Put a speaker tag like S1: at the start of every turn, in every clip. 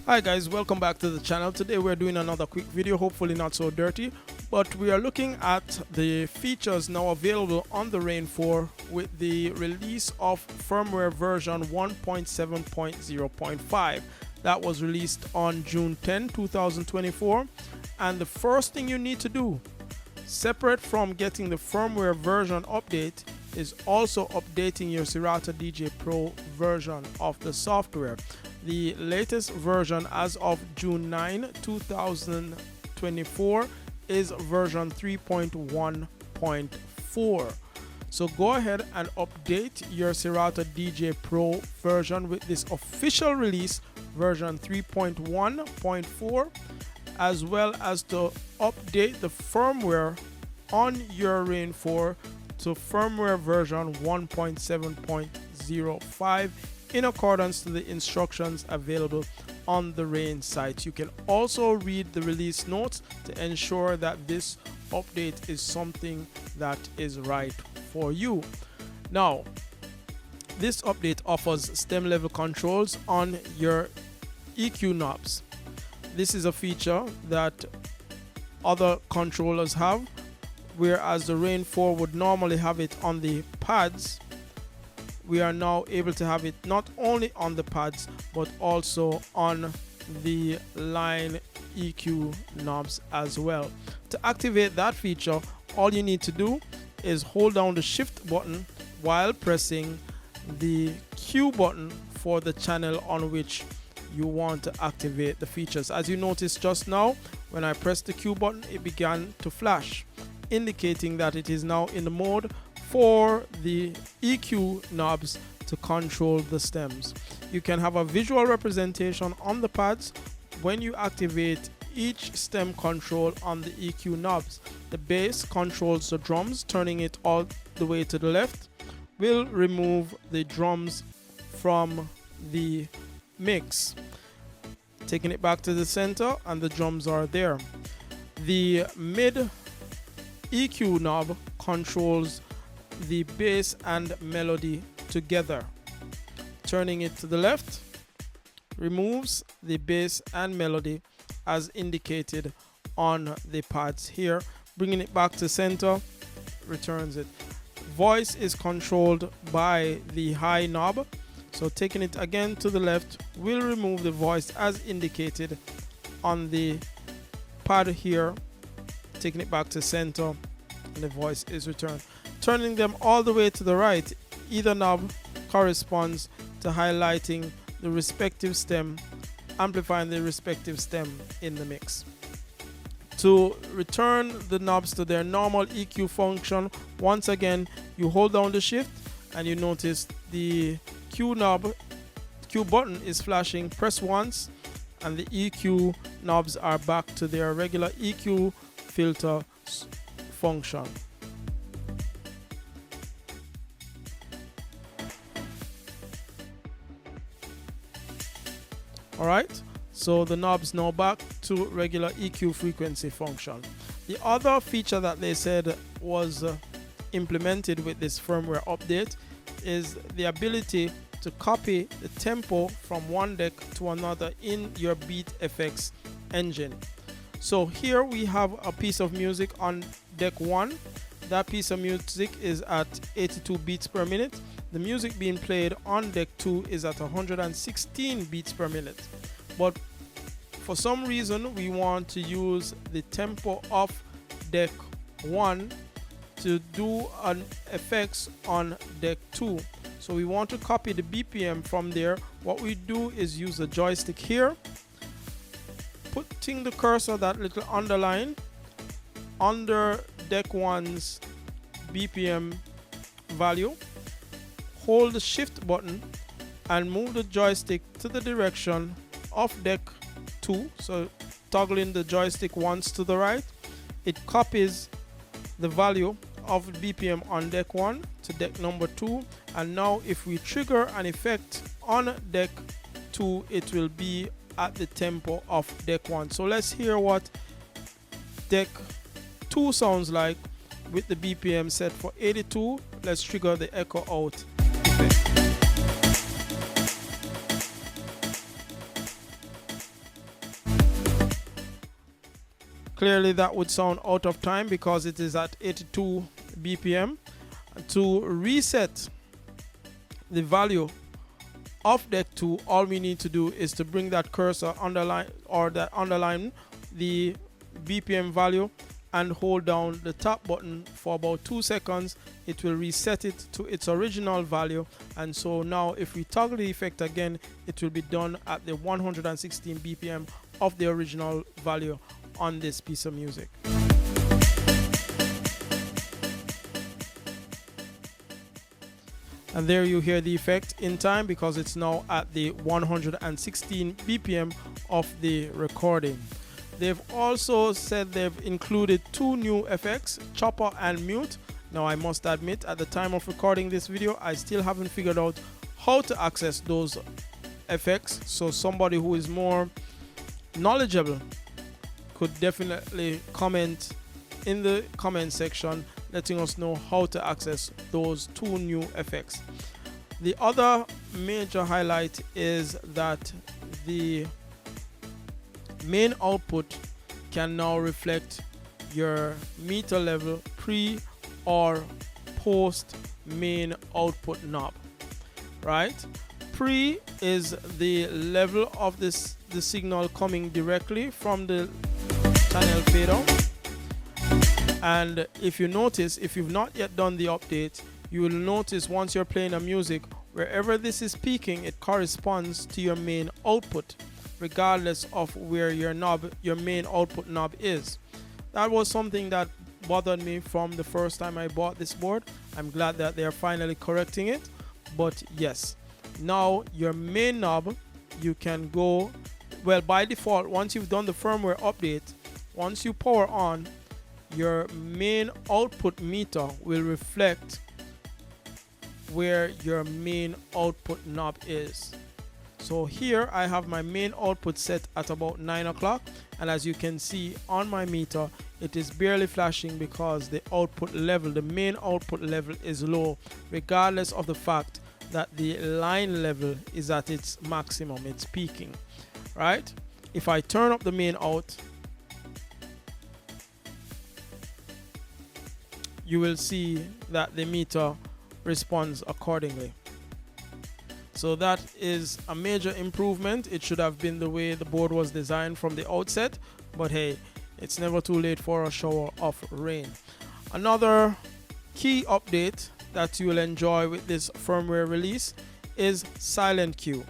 S1: Hi guys, welcome back to the channel. Today we're doing another quick video, hopefully not so dirty, but we are looking at the features now available on the Rane 4 with the release of firmware version 1.7.0.5 that was released on June 10, 2024. And the first thing you need to do, separate from getting the firmware version update, is also updating your Serato DJ Pro version of the software. The latest version as of June 9, 2024 is version 3.1.4. So go ahead and update your Serato DJ Pro version with this official release version 3.1.4, as well as to update the firmware on your Rane 4 to firmware version 1.7.05 in accordance to the instructions available on the Rane site. You can also read the release notes to ensure that this update is something that is right for you. Now, this update offers stem level controls on your EQ knobs. This is a feature that other controllers have, whereas the Rane 4 would normally have it on the pads. We are now able to have it not only on the pads but also on the line EQ knobs as well. To activate that feature, all you need to do is hold down the shift button while pressing the Q button for the channel on which you want to activate the features. As you noticed just now, when I pressed the Q button, it began to flash, indicating that it is now in the mode for the EQ knobs to control the stems. You can have a visual representation on the pads when you activate each stem control on the EQ knobs. The bass controls the drums, turning it all the way to the left will remove the drums from the mix, taking it back to the center, and the drums are there. The mid EQ knob controls the bass and melody together. Turning it to the left removes the bass and melody as indicated on the pads here. Bringing it back to center returns it. Voice is controlled by the high knob, so taking it again to the left will remove the voice as indicated on the pad here. Taking it back to center and the voice is returned. Turning them all the way to the right, either knob corresponds to highlighting the respective stem, amplifying the respective stem in the mix. To return the knobs to their normal EQ function, once again you hold down the shift and you notice the Q button is flashing. Press once and the EQ knobs are back to their regular EQ filter function. Alright, so the knobs now back to regular EQ frequency function. The other feature that they said was implemented with this firmware update is the ability to copy the tempo from one deck to another in your BeatFX engine. So here we have a piece of music on deck 1. That piece of music is at 82 beats per minute. The music being played on deck 2 is at 116 beats per minute. But for some reason we want to use the tempo of deck 1 to do an effects on deck 2. So we want to copy the BPM from there. What we do is use the joystick here, putting the cursor, that little underline, under deck 1's BPM value. Hold the shift button and move the joystick to the direction of deck 2. So toggling the joystick once to the right, it copies the value of BPM on deck 1 to deck number 2. And now if we trigger an effect on deck 2, it will be at the tempo of deck 1. So let's hear what deck 2 sounds like with the BPM set for 82. Let's trigger the echo out effect. Clearly that would sound out of time because it is at 82 BPM. To reset the value of deck 2, all we need to do is to bring that cursor underline the BPM value and hold down the top button for about 2 seconds. It will reset it to its original value, and so now if we toggle the effect again, it will be done at the 116 BPM of the original value on this piece of music. And there you hear the effect in time because it's now at the 116 BPM of the recording. They've also said they've included 2 new effects, chopper and mute. Now I must admit, at the time of recording this video, I still haven't figured out how to access those effects, so somebody who is more knowledgeable could definitely comment in the comment section letting us know how to access those 2 new effects. The other major highlight is that the main output can now reflect your meter level pre or post main output knob, right? Pre is the level of the signal coming directly from the channel fader, and if you notice, if you've not yet done the update, you will notice once you're playing a music, wherever this is peaking, it corresponds to your main output regardless of where your main output knob is. That was something that bothered me from the first time I bought this board. I'm glad that they're finally correcting it. But yes, now your main knob, you can go, well, by default, once you've done the firmware update, once you power on, your main output meter will reflect where your main output knob is. So here I have my main output set at about 9 o'clock, and as you can see on my meter, it is barely flashing because the output level, the main output level, is low, regardless of the fact that the line level is at its maximum, it's peaking, right? If I turn up the main out, you will see that the meter responds accordingly. So that is a major improvement. It should have been the way the board was designed from the outset, but hey, it's never too late for a shower of rain. Another key update that you will enjoy with this firmware release is Silent Q.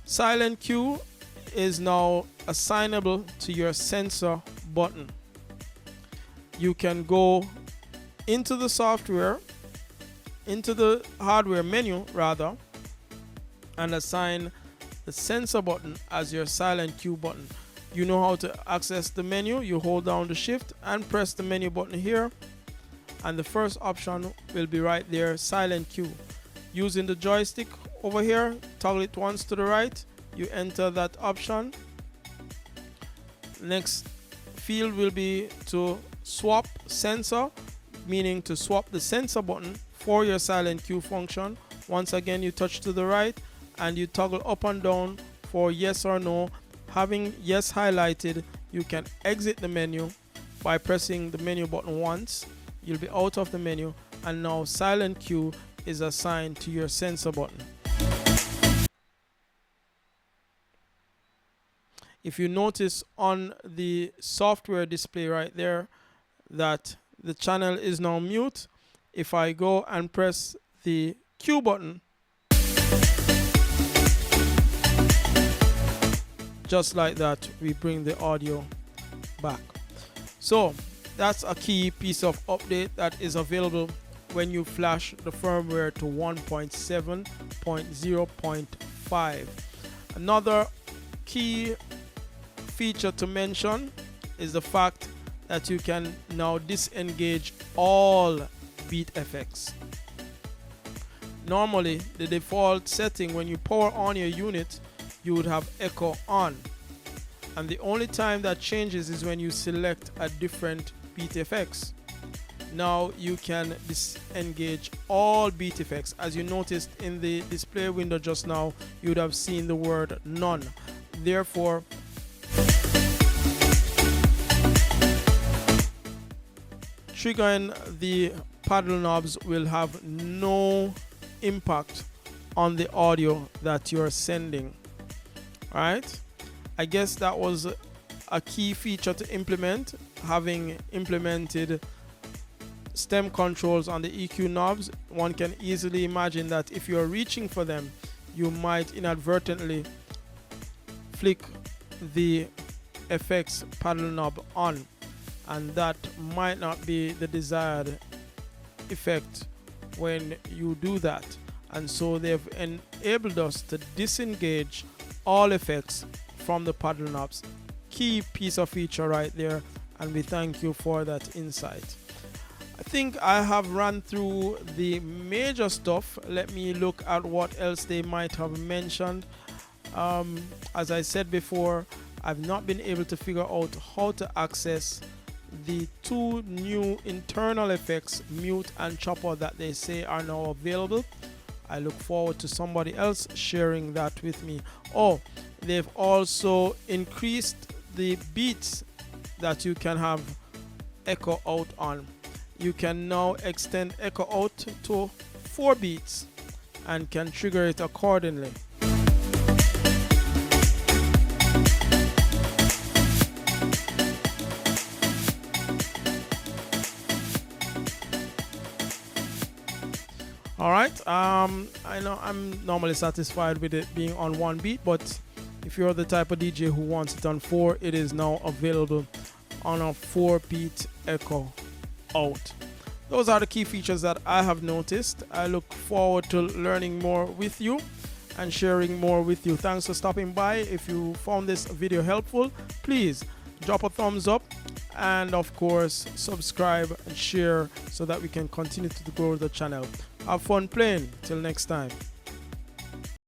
S1: Silent Q is now assignable to your sensor button. You can go into the software, into the hardware menu rather, and assign the sensor button as your Silent Q button. You know how to access the menu. You hold down the shift and press the menu button here, and the first option will be right there, Silent Q. Using the joystick over here, toggle it once to the right, you enter that option. Next field will be to swap sensor, meaning to swap the sensor button for your Silent Q function. Once again, you touch to the right and you toggle up and down for yes or no. Having yes highlighted, you can exit the menu by pressing the menu button once. You'll be out of the menu, and now Silent Q is assigned to your sensor button. If you notice on the software display right there that the channel is now mute, if I go and press the Q button, just like that, we bring the audio back. So that's a key piece of update that is available when you flash the firmware to 1.7.0.5. Another key feature to mention is the fact that you can now disengage all beat effects. Normally, the default setting when you power on your unit, you would have echo on, and the only time that changes is when you select a different beat effects. Now you can disengage all beat effects. As you noticed in the display window just now, you would have seen the word none. Therefore, triggering the paddle knobs will have no impact on the audio that you're sending. All right, I guess that was a key feature to implement. Having implemented stem controls on the EQ knobs, one can easily imagine that if you're reaching for them, you might inadvertently flick the effects paddle knob on, and that might not be the desired effect when you do that. And so they've enabled us to disengage all effects from the paddle knobs. Key piece of feature right there, and we thank you for that insight. I think I have run through the major stuff. Let me look at what else they might have mentioned. As I said before, I've not been able to figure out how to access the two new internal effects, mute and chopper, that they say are now available. I look forward to somebody else sharing that with me. Oh, they've also increased the beats that you can have echo out on. You can now extend echo out to 4 beats and can trigger it accordingly. All right, I know I'm normally satisfied with it being on 1 beat, but if you're the type of DJ who wants it on 4, it is now available on a 4-beat echo out. Those are the key features that I have noticed. I look forward to learning more with you and sharing more with you. Thanks for stopping by. If you found this video helpful, please drop a thumbs up, and of course subscribe and share so that we can continue to grow the channel. Have fun playing. Till next time.